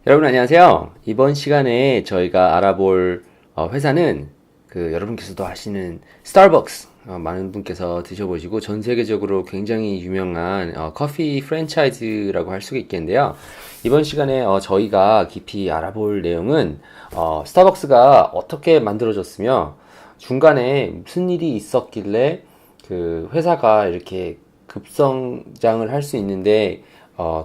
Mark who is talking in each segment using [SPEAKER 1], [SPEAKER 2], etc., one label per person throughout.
[SPEAKER 1] 여러분 안녕하세요. 이번 시간에 저희가 알아볼 회사는 여러분께서도 아시는 스타벅스. 많은 분께서 드셔보시고 전 세계적으로 굉장히 유명한 커피 프랜차이즈라고 할 수가 있겠는데요. 이번 시간에 저희가 깊이 알아볼 내용은 스타벅스가 어떻게 만들어졌으며 중간에 무슨 일이 있었길래 그 회사가 이렇게 급성장을 할 수 있는데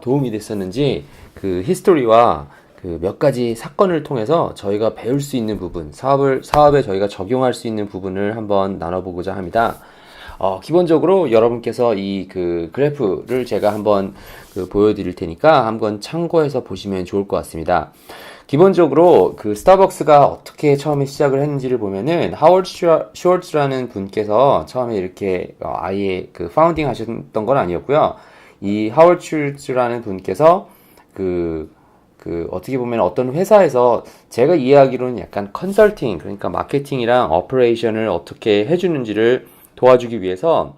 [SPEAKER 1] 도움이 됐었는지 그 히스토리와 그 몇 가지 사건을 통해서 저희가 배울 수 있는 부분, 사업에 저희가 적용할 수 있는 부분을 한번 나눠보고자 합니다. 기본적으로 여러분께서 이 그 그래프를 제가 한번 보여드릴 테니까 한번 참고해서 보시면 좋을 것 같습니다. 기본적으로 그 스타벅스가 어떻게 처음에 시작을 했는지를 보면은 하워드 슈얼츠라는 분께서 처음에 이렇게 아예 그 파운딩 하셨던 건 아니었고요. 이 하워드 슈얼츠라는 분께서 어떻게 보면 어떤 회사에서 제가 이해하기로는 약간 컨설팅, 그러니까 마케팅이랑 오퍼레이션을 어떻게 해주는지를 도와주기 위해서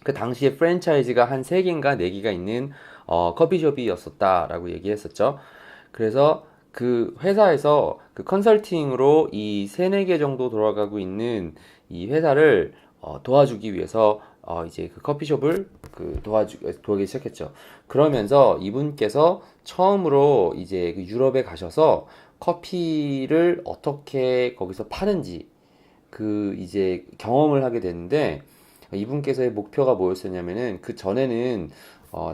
[SPEAKER 1] 그 당시에 프랜차이즈가 한 3개인가 4개가 있는 커피숍이었었다라고 얘기했었죠. 그래서 그 회사에서 그 컨설팅으로 이 3-4개 정도 돌아가고 있는 이 회사를 도와주기 위해서 이제 그 커피숍을 도와기 시작했죠. 그러면서 이분께서 처음으로 이제 그 유럽에 가셔서 커피를 어떻게 거기서 파는지 이제 경험을 하게 됐는데, 이분께서의 목표가 뭐였었냐면은 그 전에는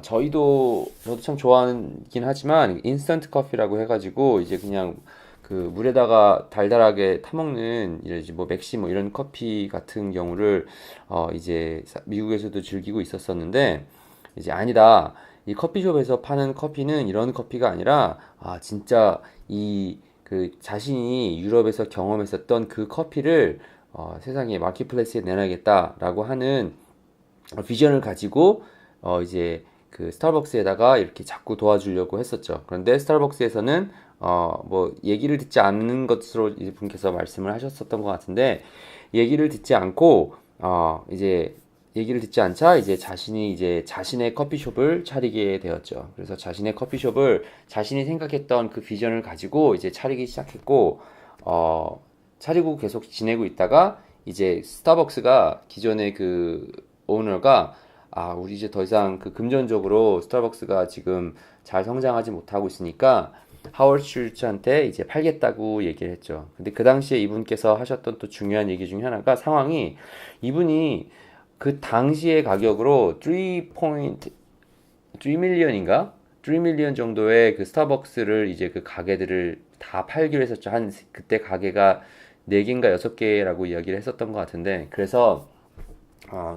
[SPEAKER 1] 저도 참 좋아하긴 하지만 인스턴트 커피라고 해가지고 이제 그냥 그 물에다가 달달하게 타먹는 이제 뭐 맥시 뭐 이런 커피 같은 경우를 이제 미국에서도 즐기고 있었었는데, 이제 아니다, 이 커피숍에서 파는 커피는 이런 커피가 아니라 진짜 이 그 자신이 유럽에서 경험했었던 그 커피를 세상에 마켓플레이스에 내놔야겠다라고 하는 비전을 가지고 이제 그 스타벅스에다가 이렇게 자꾸 도와주려고 했었죠. 그런데 스타벅스에서는 뭐 얘기를 듣지 않는 것으로 이제 분께서 말씀을 하셨었던 것 같은데, 얘기를 듣지 않고 이제 얘기를 듣지 않자 이제 자신이 이제 자신의 커피숍을 차리게 되었죠. 그래서 자신의 커피숍을 자신이 생각했던 그 비전을 가지고 이제 차리기 시작했고, 차리고 계속 지내고 있다가 이제 스타벅스가 기존의 그 오너가 우리 이제 더 이상 그 금전적으로 스타벅스가 지금 잘 성장하지 못하고 있으니까 하워드 슐츠한테 이제 팔겠다고 얘기를 했죠. 근데 그 당시에 이분께서 하셨던 또 중요한 얘기 중에 하나가, 상황이 이분이 그 당시의 가격으로 3밀리언인가? 3밀리언 정도의 그 스타벅스를 이제 그 가게들을 다 팔기로 했었죠. 그때 가게가 4개인가 6개라고 이야기를 했었던 것 같은데, 그래서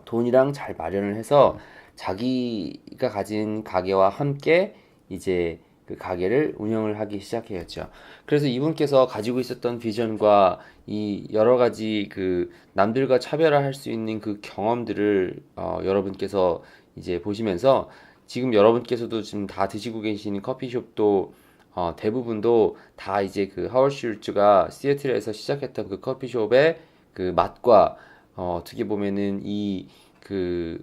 [SPEAKER 1] 돈이랑 잘 마련을 해서 자기가 가진 가게와 함께 이제 그 가게를 운영을 하기 시작했죠. 그래서 이분께서 가지고 있었던 비전과 이 여러 가지 그 남들과 차별화할 수 있는 그 경험들을 여러분께서 이제 보시면서, 지금 여러분께서도 지금 다 드시고 계시는 커피숍도 대부분도 다 이제 그 하워드 슐츠가 시애틀에서 시작했던 그 커피숍의 그 맛과 어떻게 보면은 그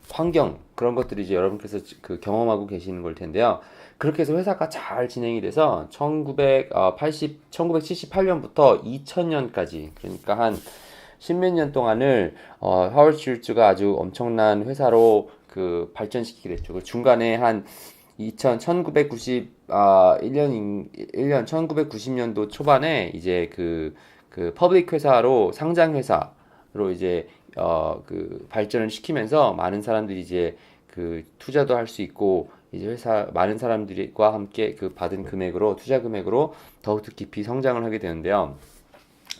[SPEAKER 1] 환경, 그런 것들이 이제 여러분께서 그 경험하고 계시는 걸 텐데요. 그렇게 해서 회사가 잘 진행이 돼서 1978년부터 2000년까지, 그러니까 한 십몇 년 동안을 하워드 슐츠가 아주 엄청난 회사로 그 발전시키게 됐죠. 그 중간에 한 1990년도 초반에 이제 그 퍼블릭 회사로, 상장 회사로 이제 그 발전을 시키면서 많은 사람들이 이제 그 투자도 할 수 있고, 이제 많은 사람들과 함께 그 받은 금액으로, 투자 금액으로 더욱더 깊이 성장을 하게 되는데요.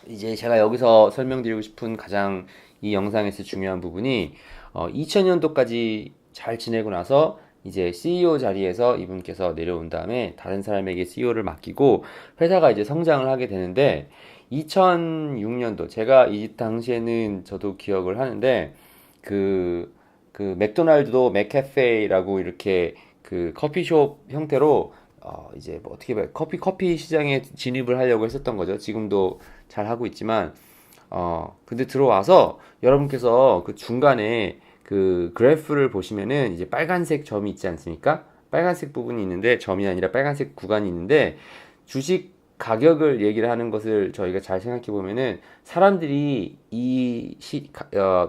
[SPEAKER 1] 이제 제가 여기서 설명드리고 싶은 가장 이 영상에서 중요한 부분이 2000년도까지 잘 지내고 나서 이제 CEO 자리에서 이분께서 내려온 다음에 다른 사람에게 CEO를 맡기고 회사가 이제 성장을 하게 되는데, 2006년도, 제가 이 당시에는 저도 기억을 하는데, 맥도날드도 맥카페라고 이렇게 그 커피숍 형태로 이제 뭐 어떻게 봐요, 커피 시장에 진입을 하려고 했었던 거죠. 지금도 잘 하고 있지만 근데 들어와서 여러분께서 그 중간에 그 그래프를 보시면은 이제 빨간색 점이 있지 않습니까? 빨간색 부분이 있는데, 점이 아니라 빨간색 구간이 있는데, 주식 가격을 얘기를 하는 것을 저희가 잘 생각해 보면은 사람들이 이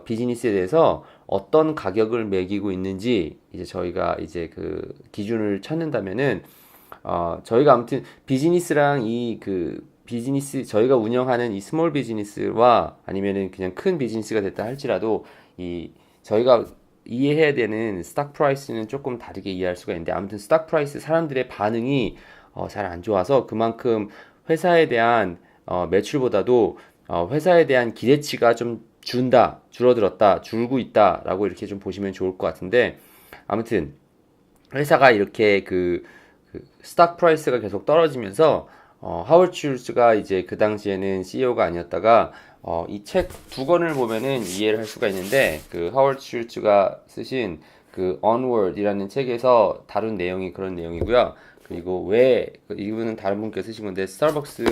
[SPEAKER 1] 비즈니스에 대해서 어떤 가격을 매기고 있는지 이제 저희가 이제 그 기준을 찾는다면은 저희가 아무튼 비즈니스랑 이 비즈니스 저희가 운영하는 이 스몰 비즈니스와 아니면은 그냥 큰 비즈니스가 됐다 할지라도 이 저희가 이해해야 되는 스탁 프라이스는 조금 다르게 이해할 수가 있는데 아무튼 스탁 프라이스 사람들의 반응이 잘 안 좋아서 그만큼 회사에 대한 매출보다도 회사에 대한 기대치가 좀 줄어들었다, 줄고 있다라고 이렇게 좀 보시면 좋을 것 같은데 아무튼 회사가 이렇게 스탁 프라이스가 계속 떨어지면서 하워드 슐츠가 이제 그 당시에는 CEO가 아니었다가 이 책 두 권을 보면은 이해를 할 수가 있는데 그 하워드 슐츠가 쓰신 그 Onward이라는 책에서 다룬 내용이 그런 내용이고요. 그리고 왜 이분은 다른 분께 쓰신 건데 스타벅스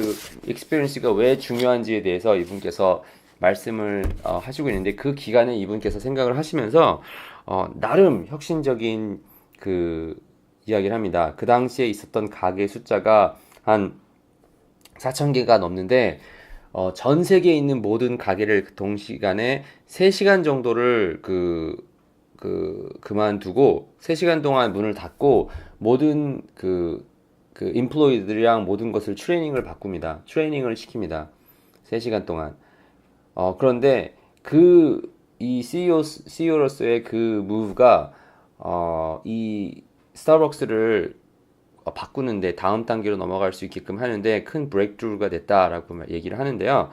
[SPEAKER 1] 익스피리언스가 왜 중요한지에 대해서 이분께서 말씀을 하시고 있는데 그 기간에 이분께서 생각을 하시면서 나름 혁신적인 이야기를 합니다. 그 당시에 있었던 가게 숫자가 한 4,000개가 넘는데 전 세계에 있는 모든 가게를 동시간에 3시간 정도를 그만두고 3시간 동안 문을 닫고 모든 인플로이들이랑 모든 것을 트레이닝을 시킵니다. 3시간 동안. 그런데 이 CEO로서의 그 무브가 이 스타벅스를 바꾸는데 다음 단계로 넘어갈 수 있게끔 하는데 큰 브레이크트루가 됐다라고 얘기를 하는데요.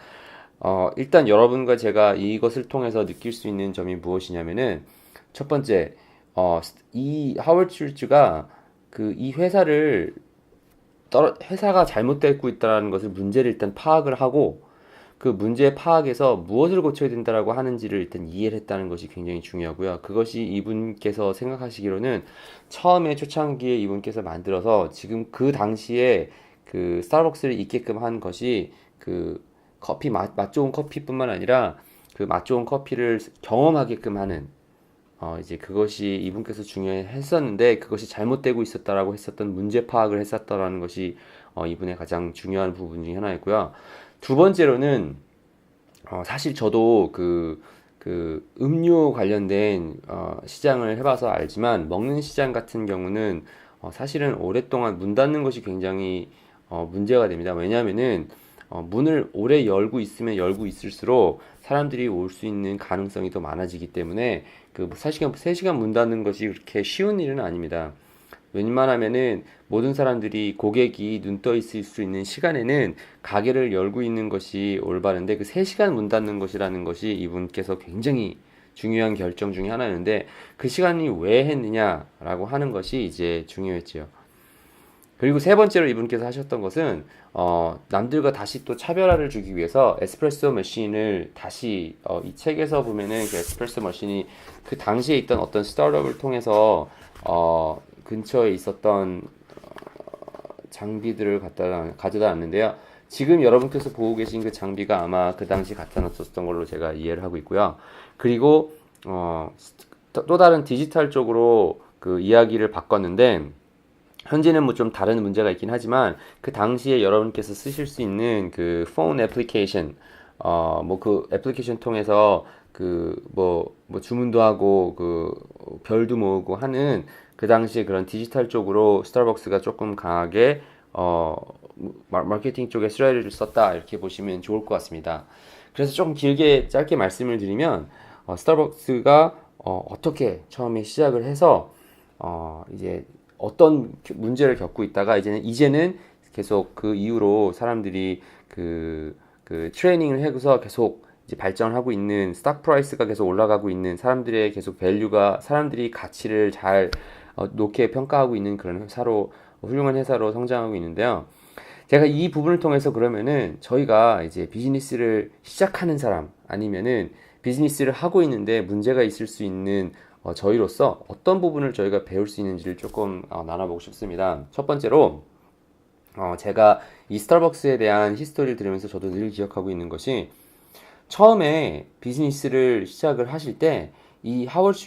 [SPEAKER 1] 일단 여러분과 제가 이것을 통해서 느낄 수 있는 점이 무엇이냐면은 첫 번째, 이 하워드 슐츠가 이 회사가 잘못되고 있다는 것을 문제를 일단 파악을 하고 그 문제 파악에서 무엇을 고쳐야 된다라고 하는지를 일단 이해를 했다는 것이 굉장히 중요하고요. 그것이 이분께서 생각하시기로는 처음에 초창기에 이분께서 만들어서 지금 그 당시에 스타벅스를 있게끔 한 것이 맛 좋은 커피뿐만 아니라 그 맛 좋은 커피를 경험하게끔 하는 이제 그것이 이분께서 중요했었는데 그것이 잘못되고 있었다라고 했었던 문제 파악을 했었다라는 것이 이분의 가장 중요한 부분 중에 하나였고요. 두 번째로는 사실 저도 음료 관련된 시장을 해봐서 알지만 먹는 시장 같은 경우는 사실은 오랫동안 문 닫는 것이 굉장히 문제가 됩니다. 왜냐하면은 문을 오래 열고 있으면 열고 있을수록 사람들이 올 수 있는 가능성이 더 많아지기 때문에 3시간 문 닫는 것이 그렇게 쉬운 일은 아닙니다. 웬만하면은 모든 사람들이 고객이 눈 떠 있을 수 있는 시간에는 가게를 열고 있는 것이 올바른데 3시간 문 닫는 것이라는 것이 이분께서 굉장히 중요한 결정 중에 하나였는데 그 시간이 왜 했느냐라고 하는 것이 이제 중요했지요. 그리고 세 번째로 이분께서 하셨던 것은 남들과 다시 또 차별화를 주기 위해서 에스프레소 머신을 다시 이 책에서 보면은 그 에스프레소 머신이 그 당시에 있던 어떤 스타트업을 통해서 근처에 있었던 장비들을 가져다 놨는데요. 지금 여러분께서 보고 계신 그 장비가 아마 그 당시 갖다 놨었던 걸로 제가 이해를 하고 있고요. 그리고 또 다른 디지털 쪽으로 이야기를 바꿨는데 현재는 뭐 좀 다른 문제가 있긴 하지만 그 당시에 여러분께서 쓰실 수 있는 폰 애플리케이션 뭐 애플리케이션 통해서 뭐 주문도 하고 별도 모으고 하는 그 당시에 그런 디지털 쪽으로 스타벅스가 조금 강하게 마케팅 쪽에 스트래티지를 썼다 이렇게 보시면 좋을 것 같습니다. 그래서 조금 짧게 말씀을 드리면 스타벅스가 어떻게 처음에 시작을 해서 이제 어떤 문제를 겪고 있다가 이제는 계속 그 이후로 사람들이 트레이닝을 해서 계속 이제 발전을 하고 있는 스탁 프라이스가 계속 올라가고 있는 사람들의 계속 밸류가 사람들이 가치를 잘 높게 평가하고 있는 그런 훌륭한 회사로 성장하고 있는데요. 제가 이 부분을 통해서 그러면은 저희가 이제 비즈니스를 시작하는 사람 아니면은 비즈니스를 하고 있는데 문제가 있을 수 있는 저희로서 어떤 부분을 저희가 배울 수 있는지를 조금 나눠보고 싶습니다. 첫 번째로 제가 이 스타벅스에 대한 히스토리를 들으면서 저도 늘 기억하고 있는 것이 처음에 비즈니스를 시작을 하실 때 이 하워드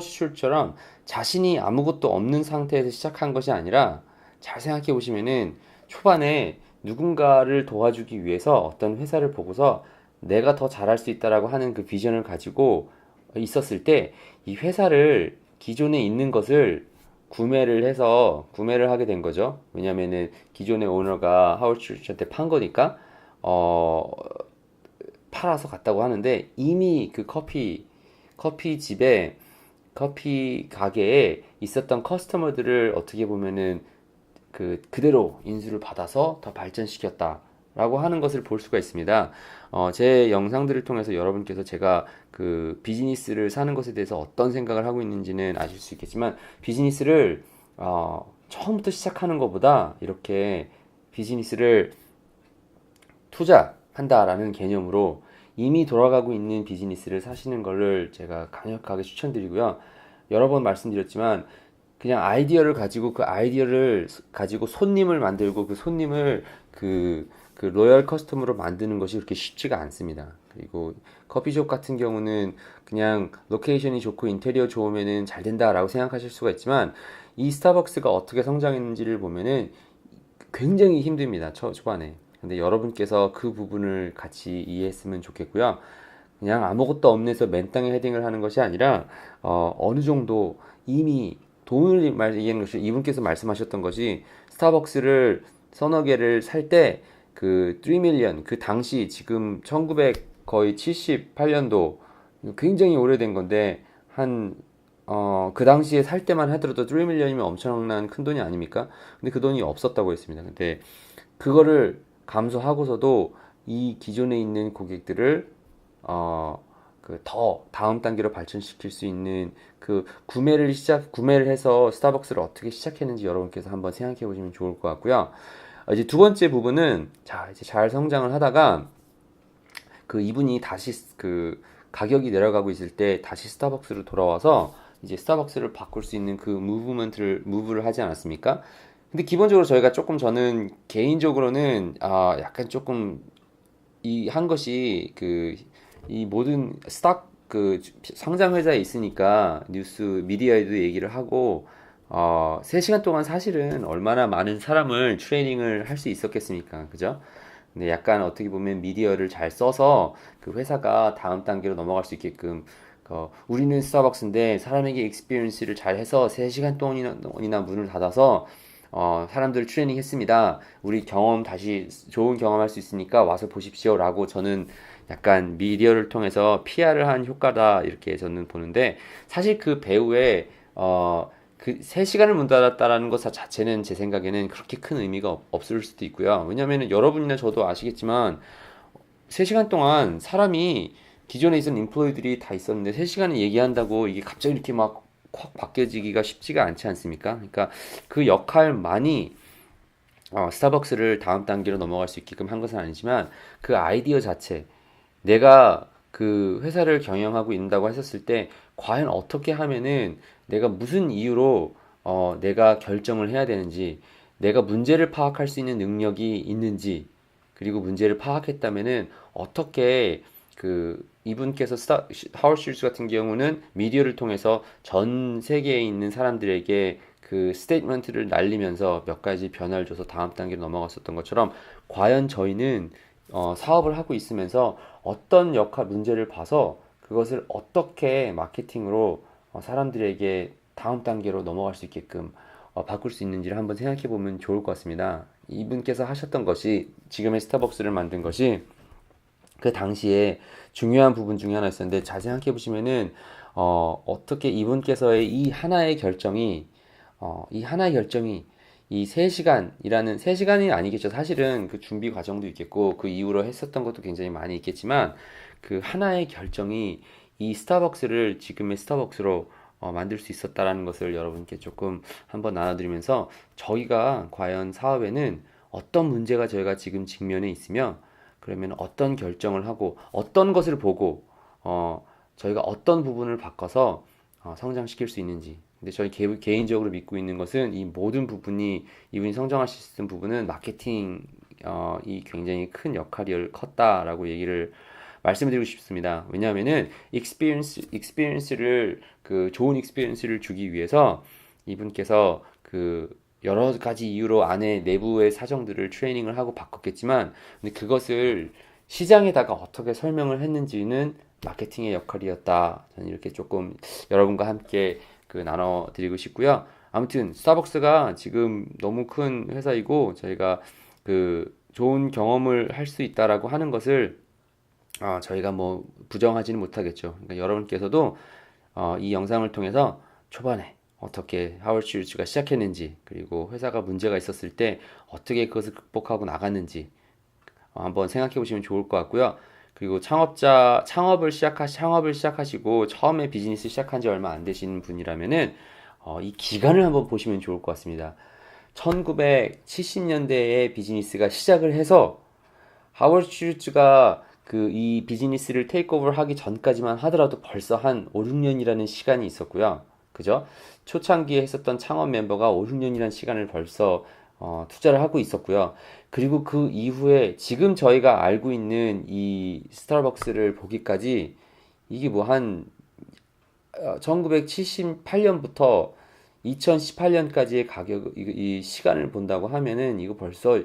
[SPEAKER 1] 슐처럼 자신이 아무것도 없는 상태에서 시작한 것이 아니라 잘 생각해 보시면은 초반에 누군가를 도와주기 위해서 어떤 회사를 보고서 내가 더 잘할 수 있다라고 하는 그 비전을 가지고 있었을 때 이 회사를 기존에 있는 것을 구매를 하게 된 거죠. 왜냐면은 기존의 오너가 하워드 슈트한테 판 거니까 어 팔아서 갔다고 하는데 이미 그 커피 집에 커피 가게에 있었던 커스터머들을 어떻게 보면은 그대로 인수를 받아서 더 발전시켰다라고 하는 것을 볼 수가 있습니다. 제 영상들을 통해서 여러분께서 제가 그 비즈니스를 사는 것에 대해서 어떤 생각을 하고 있는지는 아실 수 있겠지만 비즈니스를 처음부터 시작하는 것보다 이렇게 비즈니스를 투자한다라는 개념으로 이미 돌아가고 있는 비즈니스를 사시는 것을 제가 강력하게 추천드리고요. 여러 번 말씀드렸지만 그냥 아이디어를 가지고 그 아이디어를 가지고 손님을 만들고 그 손님을 그 로열 커스텀으로 만드는 것이 그렇게 쉽지가 않습니다. 그리고 커피숍 같은 경우는 그냥 로케이션이 좋고 인테리어 좋으면은 잘 된다라고 생각하실 수가 있지만 이 스타벅스가 어떻게 성장했는지를 보면은 굉장히 힘듭니다. 초반에. 근데 여러분께서 그 부분을 같이 이해했으면 좋겠고요. 그냥 아무것도 없는 데서 맨땅에 헤딩을 하는 것이 아니라 어느 정도 이미 돈을 얘기하는 것이 이분께서 말씀하셨던 것이 스타벅스를 서너 개를 살 때 그 3밀리언 그 당시 지금 1900 거의 78년도 굉장히 오래된 건데 한 그 당시에 살 때만 하더라도 3밀리언이면 엄청난 큰 돈이 아닙니까? 근데 그 돈이 없었다고 했습니다. 근데 그거를 감수하고서도 이 기존에 있는 고객들을 더 다음 단계로 발전시킬 수 있는 그 구매를 해서 스타벅스를 어떻게 시작했는지 여러분께서 한번 생각해 보시면 좋을 것 같고요. 이제 두 번째 부분은 자, 이제 잘 성장을 하다가 그 이분이 다시 그 가격이 내려가고 있을 때 다시 스타벅스로 돌아와서 이제 스타벅스를 바꿀 수 있는 그 무브를 하지 않았습니까? 근데 기본적으로 저는 개인적으로는 약간 조금 이 한 것이 이 모든 상장 회사에 있으니까 뉴스 미디어에도 얘기를 하고 3시간 동안 사실은 얼마나 많은 사람을 트레이닝을 할 수 있었겠습니까? 그죠? 근데 약간 어떻게 보면 미디어를 잘 써서 그 회사가 다음 단계로 넘어갈 수 있게끔 우리는 스타벅스인데 사람에게 익스피리언스를 잘 해서 3시간 동안이나 문을 닫아서 사람들을 트레이닝 했습니다. 우리 다시 좋은 경험할 수 있으니까 와서 보십시오. 라고 저는 약간 미디어를 통해서 PR을 한 효과다. 이렇게 저는 보는데, 사실 그 배우의, 그 3시간을 문 닫았다라는 것 자체는 제 생각에는 그렇게 큰 의미가 없을 수도 있고요. 왜냐면은 여러분이나 저도 아시겠지만, 3시간 동안 사람이 기존에 있었던 인플로이들이 다 있었는데 3시간을 얘기한다고 이게 갑자기 이렇게 막 확 바뀌어지기가 쉽지가 않지 않습니까? 그러니까 그 역할만이 스타벅스를 다음 단계로 넘어갈 수 있게끔 한 것은 아니지만 그 아이디어 자체 내가 그 회사를 경영하고 있다고 했었을 때 과연 어떻게 하면은 내가 무슨 이유로 내가 결정을 해야 되는지 내가 문제를 파악할 수 있는 능력이 있는지 그리고 문제를 파악했다면은 어떻게 이분께서 하워드 슐츠 같은 경우는 미디어를 통해서 전 세계에 있는 사람들에게 그 스테이트먼트를 날리면서 몇 가지 변화를 줘서 다음 단계로 넘어갔었던 것처럼 과연 저희는 사업을 하고 있으면서 어떤 문제를 봐서 그것을 어떻게 마케팅으로 사람들에게 다음 단계로 넘어갈 수 있게끔 바꿀 수 있는지를 한번 생각해 보면 좋을 것 같습니다. 이분께서 하셨던 것이 지금의 스타벅스를 만든 것이 그 당시에 중요한 부분 중에 하나였었는데 잘 생각해 보시면은 어떻게 이분께서의 이 하나의 결정이 이 3시간이 아니겠죠. 사실은 그 준비 과정도 있겠고 그 이후로 했었던 것도 굉장히 많이 있겠지만 그 하나의 결정이 이 스타벅스를 지금의 스타벅스로 만들 수 있었다라는 것을 여러분께 조금 한번 나눠드리면서 저희가 과연 사업에는 어떤 문제가 저희가 지금 직면에 있으며 그러면 어떤 결정을 하고 어떤 것을 보고 저희가 어떤 부분을 바꿔서 성장시킬 수 있는지. 근데 저희 개인적으로 믿고 있는 것은 이 모든 부분이 이분이 성장하실 수 있는 부분은 마케팅 이 굉장히 큰 역할이 컸다라고 얘기를 말씀을 드리고 싶습니다. 왜냐하면은 익스피리언스를 그 좋은 익스피리언스를 주기 위해서 이분께서 그 여러 가지 이유로 안에 내부의 사정들을 트레이닝을 하고 바꿨겠지만 근데 그것을 시장에다가 어떻게 설명을 했는지는 마케팅의 역할이었다. 저는 이렇게 조금 여러분과 함께 그 나눠드리고 싶고요. 아무튼 스타벅스가 지금 너무 큰 회사이고 저희가 그 좋은 경험을 할 수 있다라고 하는 것을 저희가 뭐 부정하지는 못하겠죠. 그러니까 여러분께서도 이 영상을 통해서 초반에 어떻게 하워드 슐츠가 시작했는지 그리고 회사가 문제가 있었을 때 어떻게 그것을 극복하고 나갔는지 한번 생각해 보시면 좋을 것 같고요. 그리고 창업을 시작하시고 처음에 비즈니스 시작한 지 얼마 안 되신 분이라면은 이 기간을 한번 보시면 좋을 것 같습니다. 1970년대에 비즈니스가 시작을 해서 하워드 슐츠가 그 이 비즈니스를 테이크오버를 하기 전까지만 하더라도 벌써 한 5, 6년이라는 시간이 있었고요. 그죠? 초창기에 했었던 창업 멤버가 5, 6년이라는 시간을 벌써 투자를 하고 있었고요. 그리고 그 이후에 지금 저희가 알고 있는 이 스타벅스를 보기까지 이게 뭐 한 1978년부터 2018년까지의 가격 이 시간을 본다고 하면은 이거 벌써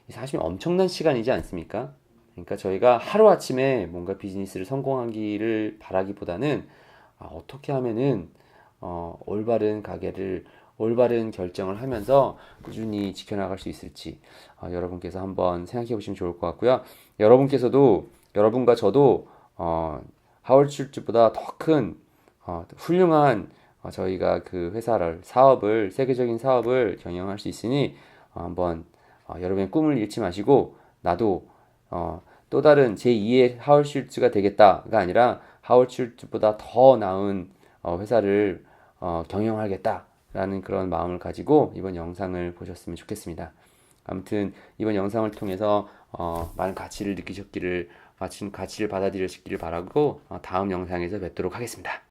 [SPEAKER 1] 사실 엄청난 시간이지 않습니까? 그러니까 저희가 하루아침에 뭔가 비즈니스를 성공하기를 바라기보다는 어떻게 하면은 올바른 가게를 올바른 결정을 하면서 꾸준히 지켜나갈 수 있을지 여러분께서 한번 생각해 보시면 좋을 것 같고요. 여러분께서도 여러분과 저도 하워드 슐츠보다 더 큰 훌륭한 저희가 그 회사를 사업을 세계적인 사업을 경영할 수 있으니 한번 여러분의 꿈을 잃지 마시고 나도 또 다른 제2의 하워드 슐츠가 되겠다가 아니라 하워드 슐츠보다 더 나은 회사를 경영하겠다라는 그런 마음을 가지고 이번 영상을 보셨으면 좋겠습니다. 아무튼 이번 영상을 통해서 많은 가치를 느끼셨기를, 가치를 받아들이셨기를 바라고 다음 영상에서 뵙도록 하겠습니다.